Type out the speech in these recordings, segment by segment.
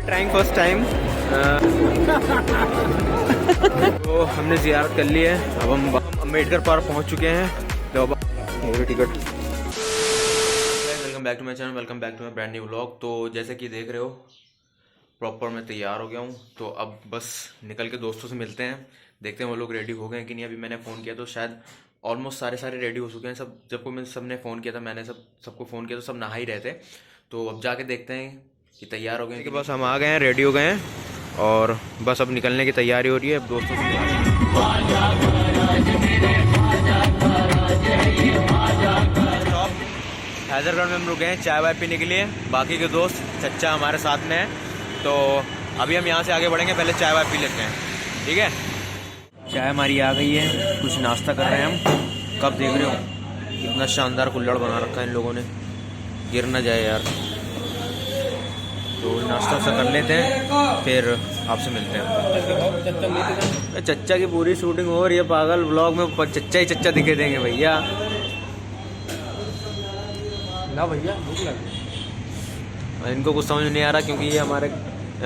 Trying first time. तो हमने ज़ियारत कर ली है, अब हम अम्बेडकर पार्क पहुंच चुके हैं। तो अब ticket. Welcome back to my channel, welcome back to my brand new vlog. तो जैसे कि देख रहे हो प्रॉपर मैं तैयार हो गया हूँ। तो अब बस निकल के दोस्तों से मिलते हैं, देखते हैं वो लोग रेडी हो गए हैं कि नहीं। अभी मैंने फ़ोन किया तो शायद ऑलमोस्ट सारे रेडी हो चुके हैं सब। जब मैं सबने फ़ोन किया था, मैंने सबको फ़ोन किया तो सब नहा ही रहे थे। तो अब जाके देखते हैं कि तैयार हो गए हैं कि बस हम आ गए हैं, रेडी हो गए हैं और बस अब निकलने की तैयारी हो रही है। अब दोस्तों से हैदरगढ़ में हम रुके हैं चाय वाय पीने के लिए। बाकी के दोस्त चच्चा हमारे साथ में है, तो अभी हम यहाँ से आगे बढ़ेंगे, पहले चाय वाय पी लेते हैं, ठीक है। चाय हमारी आ गई है, कुछ नाश्ता कर रहे हैं हम। कब देख रहे हो कितना शानदार कुल्हड़ बना रखा है इन लोगों ने, गिर ना जाए यार। तो नाश्ता सा कर लेते हैं, फिर आपसे मिलते हैं। चच्चा की पूरी शूटिंग हो रही है, पागल व्लॉग में चच्चा ही चच्चा दिखे देंगे भैया ना भैया। इनको कुछ समझ नहीं आ रहा क्योंकि ये हमारे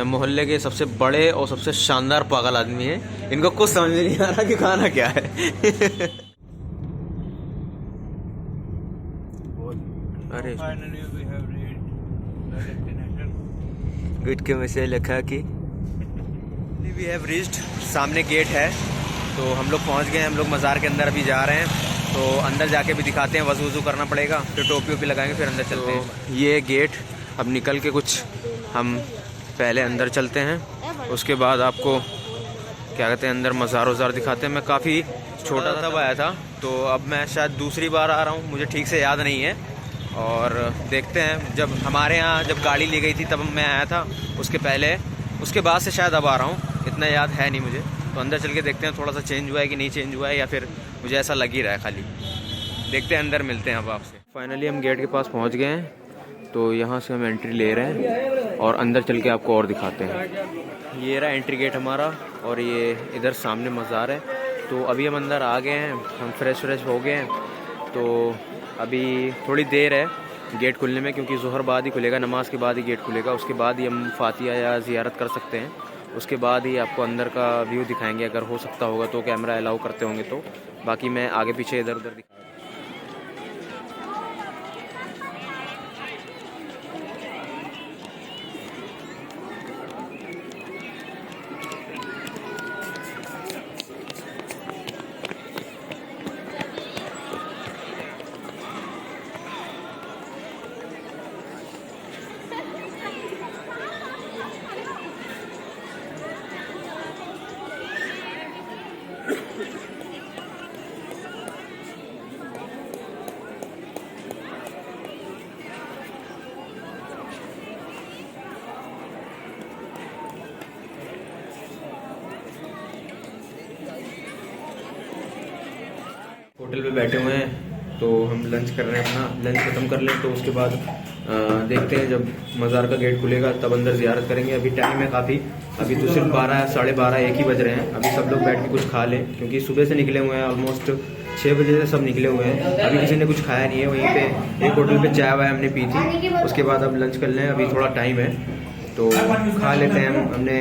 मोहल्ले के सबसे बड़े और सबसे शानदार पागल आदमी है। इनको कुछ समझ नहीं आ रहा कि खाना क्या है। अरे गेट के में से लिखा कि वी हैव रीच्ड, सामने गेट है। तो हम लोग पहुंच गए हैं, हम लोग मज़ार के अंदर अभी जा रहे हैं। तो अंदर जाके भी दिखाते हैं, वज़ू वज़ू करना पड़ेगा, फिर टोपी वोपी लगाएंगे, फिर अंदर चलते हैं। ये गेट, अब निकल के कुछ हम पहले अंदर चलते हैं, उसके बाद आपको क्या कहते हैं अंदर मज़ार वज़ार दिखाते हैं। मैं काफ़ी छोटा तब आया था, तो अब मैं शायद दूसरी बार आ रहा हूँ, मुझे ठीक से याद नहीं है। और देखते हैं, जब हमारे यहाँ जब गाड़ी ली गई थी तब मैं आया था, उसके पहले उसके बाद से शायद अब आ रहा हूँ, इतना याद है नहीं मुझे। तो अंदर चल के देखते हैं थोड़ा सा चेंज हुआ है कि नहीं चेंज हुआ है, या फिर मुझे ऐसा लग ही रहा है खाली। देखते हैं, अंदर मिलते हैं अब आपसे। फाइनली हम गेट के पास पहुँच गए हैं, तो यहाँ से हम एंट्री ले रहे हैं और अंदर चल के आपको और दिखाते हैं। ये रहा एंट्री गेट हमारा, और ये इधर सामने मज़ार है। तो अभी हम अंदर आ गए हैं, हम फ्रेश हो गए हैं। तो अभी थोड़ी देर है गेट खुलने में, क्योंकि ज़ोहर बाद ही खुलेगा, नमाज के बाद ही गेट खुलेगा। उसके बाद ही हम फातिहा या ज़ियारत कर सकते हैं, उसके बाद ही आपको अंदर का व्यू दिखाएंगे, अगर हो सकता होगा तो, कैमरा अलाउ करते होंगे तो। बाकी मैं आगे पीछे इधर उधर दिखा। होटल पे बैठे हुए हैं, तो हम लंच कर रहे हैं, अपना लंच ख़त्म कर लें, तो उसके बाद देखते हैं जब मज़ार का गेट खुलेगा तब अंदर ज़ियारत करेंगे। अभी टाइम है काफ़ी, अभी तो सिर्फ 12 साढ़े 12 1 ही बज रहे हैं। अभी सब लोग बैठ के कुछ खा लें, क्योंकि सुबह से निकले हुए हैं, ऑलमोस्ट 6 बजे से सब निकले हुए हैं। अभी किसी ने कुछ खाया नहीं है। वहीं पे एक होटल पे चाय वाय हमने पी थी, उसके बाद अब लंच कर लें, अभी थोड़ा टाइम है तो खा लेते हैं। हमने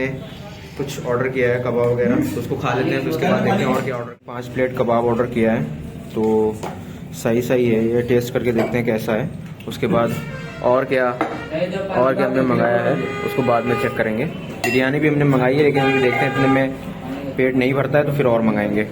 कुछ ऑर्डर किया है कबाब वगैरह, तो उसको खा लेते हैं, फिर उसके बाद देखते हैं और क्या ऑर्डर। 5 प्लेट कबाब ऑर्डर किया है, तो सही है, ये टेस्ट करके देखते हैं कैसा है। उसके बाद और क्या हमने मंगाया है उसको बाद में चेक करेंगे। बिरयानी भी हमने मंगाई है, लेकिन हम देखते हैं इतने में पेट नहीं भरता है तो फिर और मंगाएंगे।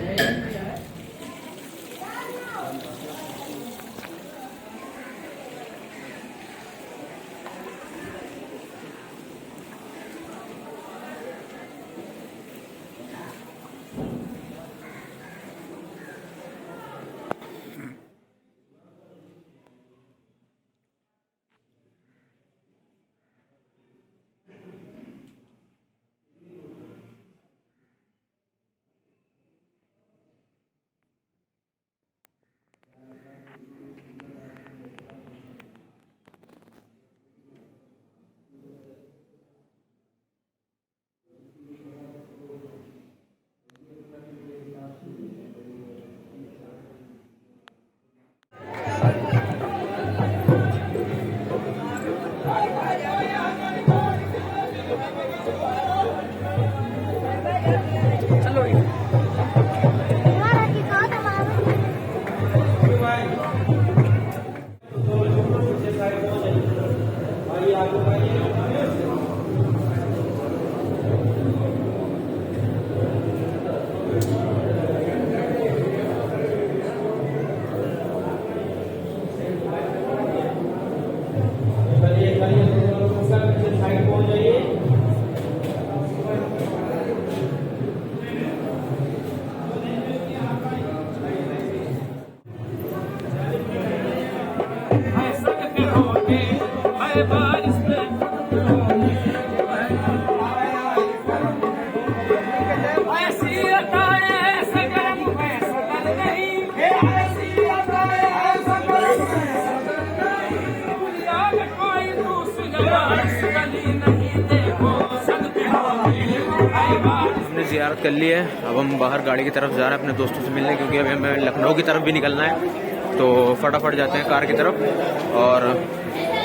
हमने ज़ियारत कर ली है। अब हम बाहर गाड़ी की तरफ जा रहे हैं अपने दोस्तों से मिलने, क्योंकि अभी हमें लखनऊ की तरफ भी निकलना है। तो फटाफट जाते हैं कार की तरफ और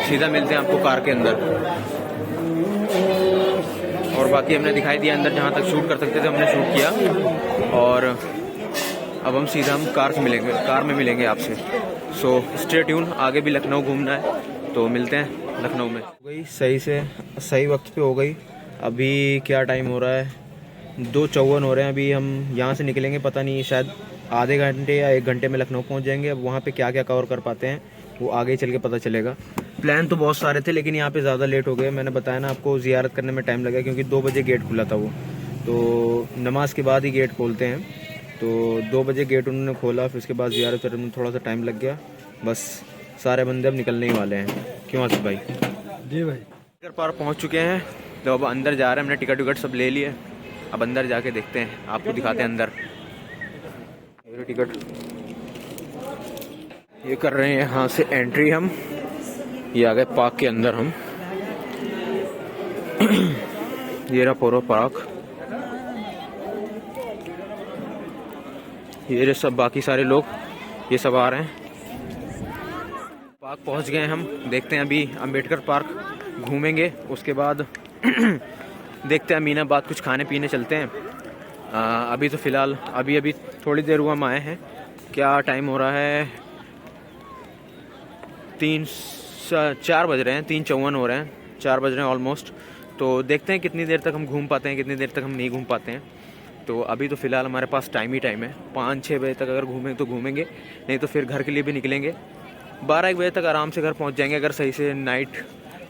सीधा मिलते हैं आपको कार के अंदर। और बाकी हमने दिखाई दिया अंदर, जहाँ तक शूट कर सकते थे हमने शूट किया। और अब हम सीधा कार में मिलेंगे आपसे। सो स्टे ट्यून, आगे भी लखनऊ घूमना है तो मिलते हैं लखनऊ में। हो गई सही वक्त पे हो गई। अभी क्या टाइम हो रहा है, 2:54 हो रहे हैं। अभी हम यहाँ से निकलेंगे, पता नहीं शायद आधे घंटे या 1 घंटे में लखनऊ पहुँच जाएंगे। अब वहाँ पे क्या क्या कवर कर पाते हैं वो आगे ही चल के पता चलेगा। प्लान तो बहुत सारे थे, लेकिन यहाँ पे ज़्यादा लेट हो गए। मैंने बताया ना आपको, ज़ियारत करने में टाइम लगा क्योंकि 2 बजे गेट खुला था वो, तो नमाज के बाद ही गेट खोलते हैं। तो 2 बजे गेट उन्होंने खोला, फिर उसके बाद ज़ियारत करने में थोड़ा सा टाइम लग गया। बस सारे बंदे अब निकलने ही वाले हैं। क्यों आसिफ भाई? जी भाई, पार पहुँच चुके हैं। तो अब अंदर जा रहे हैं, हमने टिकट विकट सब ले लिए। अब अंदर जाके देखते हैं, आपको दिखाते हैं अंदर। टिकट ये कर रहे हैं यहाँ से एंट्री हम। ये आ गए पार्क के अंदर हम। ये रहा पोरो पार्क। ये रहे सब बाकी सारे लोग, ये सब आ रहे हैं। पार्क पहुँच गए हम। देखते हैं अभी अम्बेडकर पार्क घूमेंगे, उसके बाद देखते हैं अमीनाबाद कुछ खाने पीने चलते हैं। अभी तो फ़िलहाल अभी थोड़ी देर हुआ हम आए हैं। क्या टाइम हो रहा है, 4 बज रहे हैं, 3:54 हो रहे हैं, 4 बज रहे हैं ऑलमोस्ट। तो देखते हैं कितनी देर तक हम घूम पाते हैं, कितनी देर तक हम नहीं घूम पाते हैं। तो अभी तो फ़िलहाल हमारे पास टाइम है। 5-6 बजे तक अगर घूमें तो घूमेंगे, नहीं तो फिर घर के लिए भी निकलेंगे। 12-1 बजे तक आराम से घर पहुंच जाएंगे। अगर सही से नाइट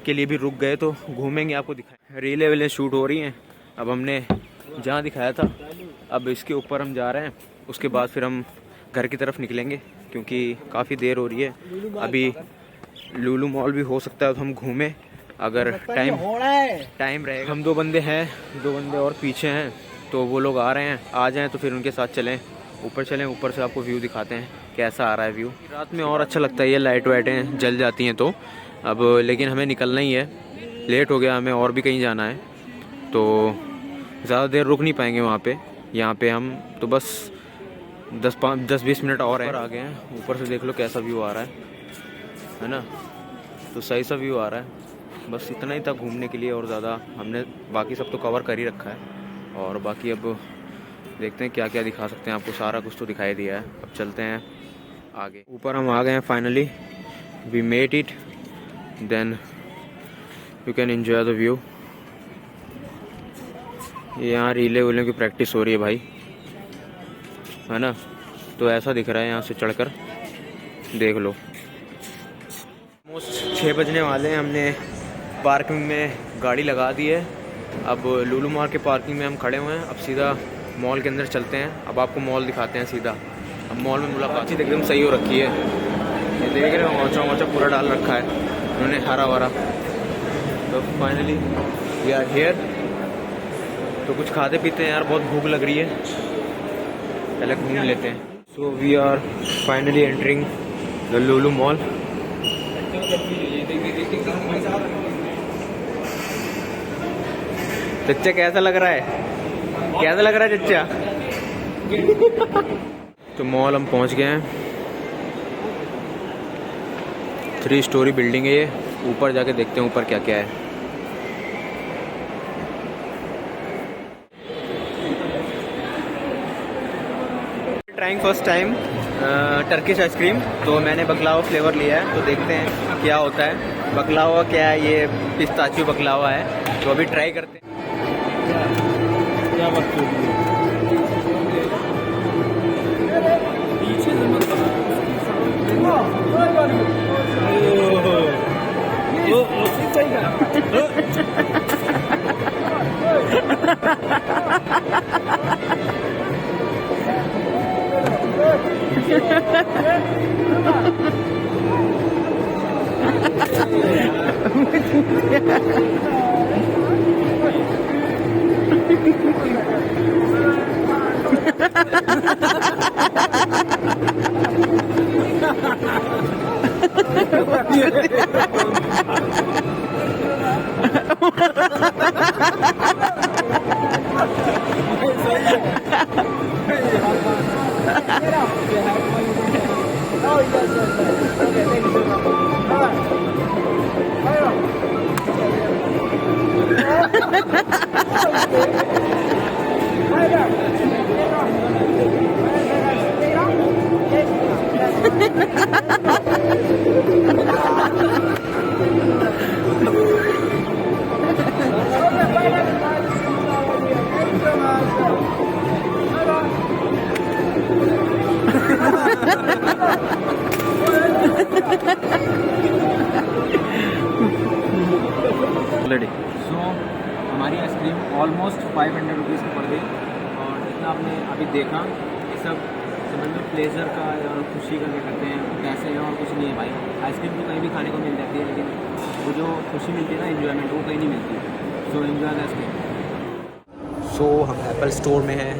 के लिए भी रुक गए तो घूमेंगे, आपको दिखाएं। रीलें वीलें शूट हो रही हैं। अब हमने जहाँ दिखाया था, अब इसके ऊपर हम जा रहे हैं। उसके बाद फिर हम घर की तरफ निकलेंगे, क्योंकि काफ़ी देर हो रही है। अभी लुलु मॉल भी हो सकता है तो हम घूमें, अगर टाइम रहेगा। हम 2 बंदे हैं, 2 बंदे और पीछे हैं, तो वो लोग आ रहे हैं। आ जाएँ तो फिर उनके साथ चलें, ऊपर चलें। ऊपर से आपको व्यू दिखाते हैं कैसा आ रहा है व्यू। रात में और अच्छा लगता है, ये लाइट वाइटें जल जाती हैं तो। अब लेकिन हमें निकलना ही है, लेट हो गया, हमें और भी कहीं जाना है, तो ज़्यादा देर रुक नहीं पाएंगे वहाँ पे। यहाँ पे हम तो बस 10-20 मिनट और हैं। आ गए हैं, ऊपर से देख लो कैसा व्यू आ रहा है ना। तो सही सा व्यू आ रहा है। बस इतना ही था घूमने के लिए, और ज़्यादा हमने बाकी सब तो कवर कर ही रखा है। और बाकी अब देखते हैं क्या क्या दिखा सकते हैं आपको। सारा कुछ तो दिखाई दिया है, अब चलते हैं आगे। ऊपर हम आ गए हैं finally, we made it, then you can enjoy the view. यहाँ रीले वीले की प्रैक्टिस हो रही है भाई, है ना। तो ऐसा दिख रहा है यहाँ से चढ़कर, देख लो। ऑलमोस्ट 6 बजने वाले हैं। हमने पार्किंग में गाड़ी लगा दी है। अब लुलु मॉल के पार्किंग में हम खड़े हुए हैं। अब सीधा मॉल के अंदर चलते हैं। अब आपको मॉल दिखाते हैं सीधा। अब मॉल में मुलाकात एकदम सही हो रखी है, ये देख रहे हो, औचा पूरा डाल रखा है उन्होंने, हरा भरा। तो फाइनली वी आर हियर। तो कुछ खाते पीते हैं यार, बहुत भूख लग रही है, पहले घूम लेते हैं। So we are finally entering the Lulu mall. चच्चा कैसा लग रहा है, कैसा लग रहा है चच्चा? तो मॉल हम पहुंच गए हैं। 3 स्टोरी बिल्डिंग है ये। ऊपर जाके देखते हैं ऊपर क्या क्या है। Trying first time Turkish ice cream. तो मैंने बकलावा फ्लेवर लिया है, तो देखते हैं क्या होता है। बकलावा क्या है, ये पिस्ताचियो बकलावा है, तो अभी ट्राई करते हैं। क्या बात कर रही है? पीछे से मत सो हमारी आइसक्रीम ऑलमोस्ट 500 रुपीज़ की पड़ गई। और जितना आपने अभी देखा ये सब समझ लो प्लेजर का और खुशी का क्या कहते हैं, पैसे हैं और कुछ नहीं है भाई। आइसक्रीम तो कहीं भी खाने को मिल जाती है, लेकिन वो जो खुशी मिलती है ना, इन्जॉयमेंट, वो कहीं नहीं मिलती। So enjoy the ice cream. So हम एप्पल स्टोर में हैं,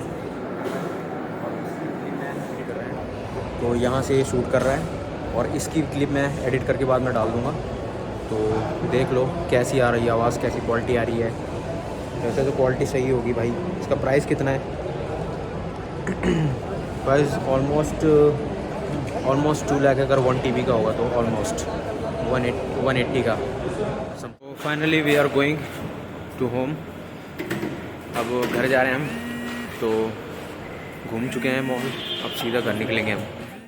तो यहाँ से ये शूट कर रहा है और इसकी क्लिप मैं एडिट करके बाद में डाल दूँगा। तो देख लो कैसी आ रही है आवाज़, कैसी क्वालिटी आ रही है। वैसे तो क्वालिटी सही होगी भाई। इसका प्राइस कितना है? प्राइस ऑलमोस्ट 2 लाख, अगर 1 TB का होगा तो ऑलमोस्ट 180 का। तो finally we are going to home. अब घर जा रहे हैं हम। तो घूम चुके हैं मॉल, अब सीधा घर निकलेंगे हम।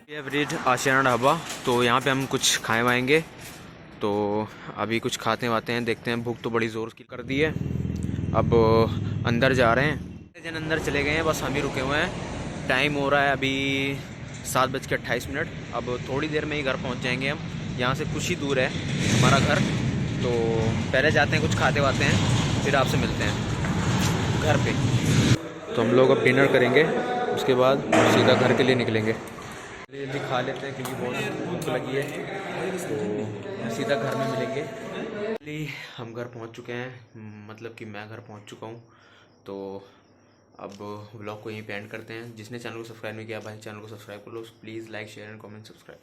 वी हैव रीच्ड आशियाना ढाबा, तो यहाँ पे हम कुछ खाए वाएंगे। तो अभी कुछ खाते वाते हैं, देखते हैं। भूख तो बड़ी ज़ोर की कर दी है। अब अंदर जा रहे हैं। जन अंदर चले गए हैं, बस हम ही रुके हुए हैं। टाइम हो रहा है अभी 7:28। अब थोड़ी देर में ही घर पहुंच जाएंगे हम। यहाँ से कुछ ही दूर है हमारा घर। तो पहले जाते हैं, कुछ खाते वाते हैं, फिर आपसे मिलते हैं घर पे। तो हम लोग अब डिनर करेंगे, उसके बाद सीधा घर के लिए निकलेंगे। जल्दी खा लेते हैं क्योंकि बहुत भूख लगी है। तो सीधा घर में मिलेंगे। हम घर पहुंच चुके हैं, मतलब कि मैं घर पहुंच चुका हूं। तो अब व्लॉग को यहीं पे एंड करते हैं। जिसने चैनल को सब्सक्राइब नहीं किया भाई, चैनल को सब्सक्राइब कर लो please. Like, share and comment, subscribe.